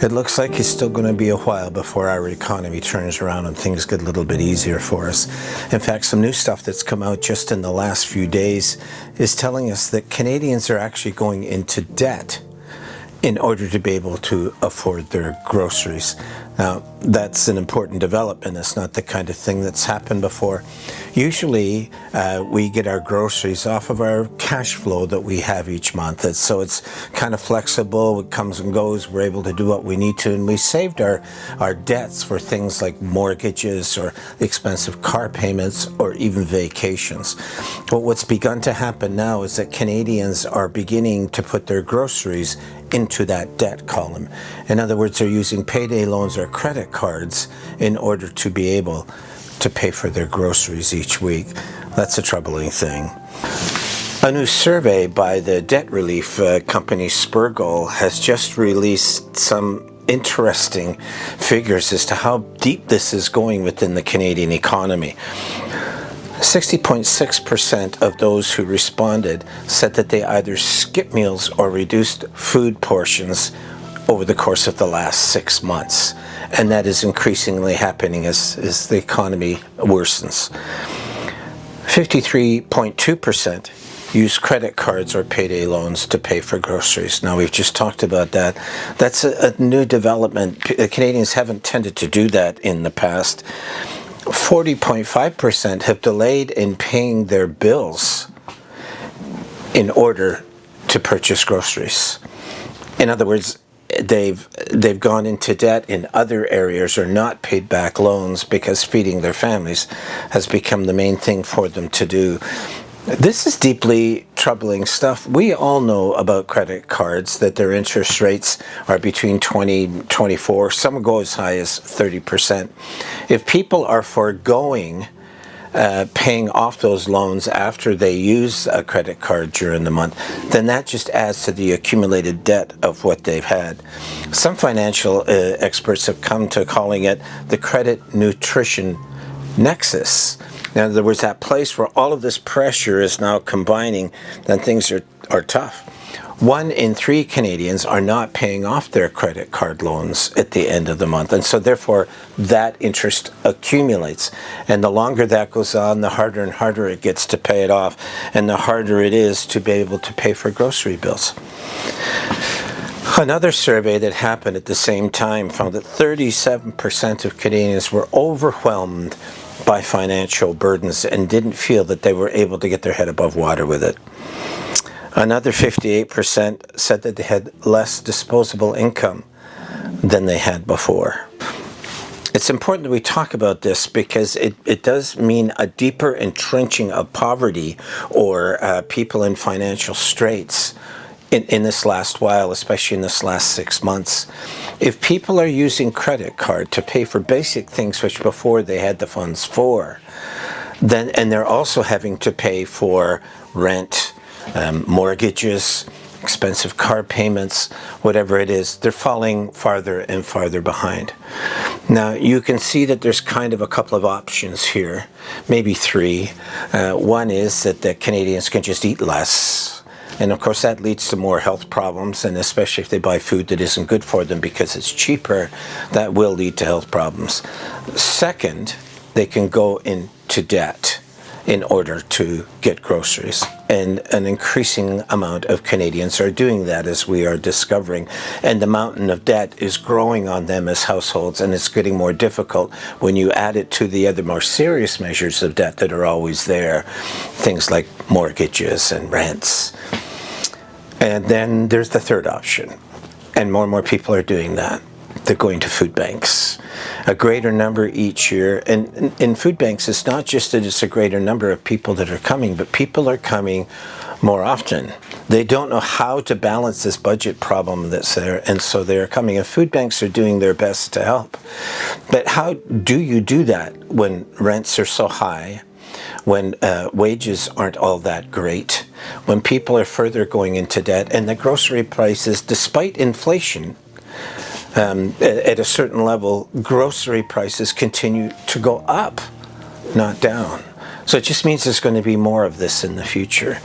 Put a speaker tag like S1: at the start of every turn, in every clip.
S1: It looks like it's still going to be a while before our economy turns around and things get a little bit easier for us. In fact, some new stuff that's come out just in the last few days is telling us that Canadians are actually going into debt in order to be able to afford their groceries. Now, that's an important development. It's not the kind of thing that's happened before. Usually, we get our groceries off of our cash flow that we have each month. So it's kind of flexible. It comes and goes. We're able to do what we need to. And we saved our debts for things like mortgages or expensive car payments or even vacations. But what's begun to happen now is that Canadians are beginning to put their groceries into that debt column. In other words, they're using payday loans or credit cards in order to be able to pay for their groceries each week. That's a troubling thing. A new survey by the debt relief company Spergel has just released some interesting figures as to how deep this is going within the Canadian economy. 60.6% of those who responded said that they either skipped meals or reduced food portions over the course of the last 6 months. And that is increasingly happening as the economy worsens. 53.2% use credit cards or payday loans to pay for groceries. Now, we've just talked about that. That's a new development. Canadians haven't tended to do that in the past. 40.5% have delayed in paying their bills in order to purchase groceries. In other words, they've gone into debt in other areas or not paid back loans because feeding their families has become the main thing for them to do. This is deeply troubling stuff. We all know about credit cards, that their interest rates are between 20 and 24. Some go as high as 30%. If people are foregoing paying off those loans after they use a credit card during the month, then that just adds to the accumulated debt of what they've had. Some financial experts have come to calling it the credit nutrition nexus. In other words, that place where all of this pressure is now combining, then things are tough. 1 in 3 Canadians are not paying off their credit card loans at the end of the month. And so therefore, that interest accumulates. And the longer that goes on, the harder and harder it gets to pay it off. And the harder it is to be able to pay for grocery bills. Another survey that happened at the same time found that 37% of Canadians were overwhelmed by financial burdens and didn't feel that they were able to get their head above water with it. Another 58% said that they had less disposable income than they had before. It's important that we talk about this because it does mean a deeper entrenching of poverty or people in financial straits in this last while, especially in this last 6 months. If people are using credit card to pay for basic things which before they had the funds for, then and they're also having to pay for rent, mortgages, expensive car payments, whatever it is, they're falling farther and farther behind. Now, you can see that there's kind of a couple of options here, maybe 3. One is that the Canadians can just eat less. And of course that leads to more health problems, and especially if they buy food that isn't good for them because it's cheaper, that will lead to health problems. Second, they can go into debt in order to get groceries. And an increasing amount of Canadians are doing that, as we are discovering. And the mountain of debt is growing on them as households, and it's getting more difficult when you add it to the other more serious measures of debt that are always there. Things like mortgages and rents. And then there's the third option. And more people are doing that. They're going to food banks. A greater number each year. And in food banks, it's not just that it's a greater number of people that are coming, but people are coming more often. They don't know how to balance this budget problem that's there, and so they're coming. And food banks are doing their best to help. But how do you do that when rents are so high, when wages aren't all that great, when people are further going into debt, and the grocery prices, despite inflation, at a certain level, grocery prices continue to go up, not down. So it just means there's going to be more of this in the future.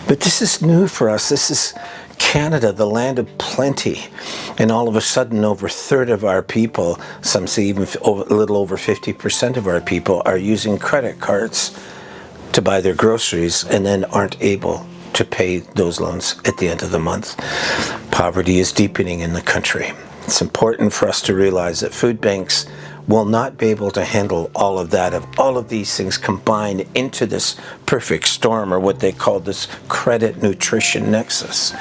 S1: But this is new for us. This is Canada, the land of plenty, and all of a sudden over a third of our people, some say even a little over 50% of our people, are using credit cards to buy their groceries and then aren't able to pay those loans at the end of the month. Poverty is deepening in the country. It's important for us to realize that food banks will not be able to handle all of that, if all of these things combine into this perfect storm, or what they call this credit nutrition nexus.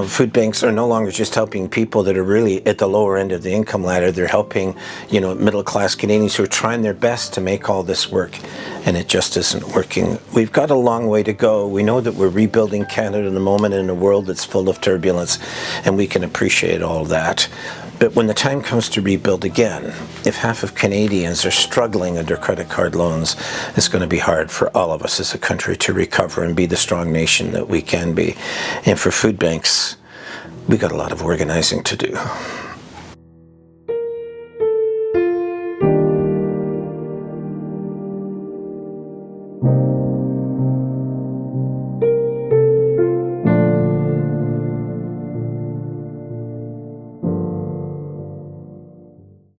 S1: Food banks are no longer just helping people that are really at the lower end of the income ladder. They're helping, middle class Canadians who are trying their best to make all this work, and it just isn't working. We've got a long way to go. We know that we're rebuilding Canada in a moment in a world that's full of turbulence, and we can appreciate all that. But when the time comes to rebuild again, if half of Canadians are struggling under credit card loans, it's going to be hard for all of us as a country to recover and be the strong nation that we can be. And for food banks, we got a lot of organizing to do.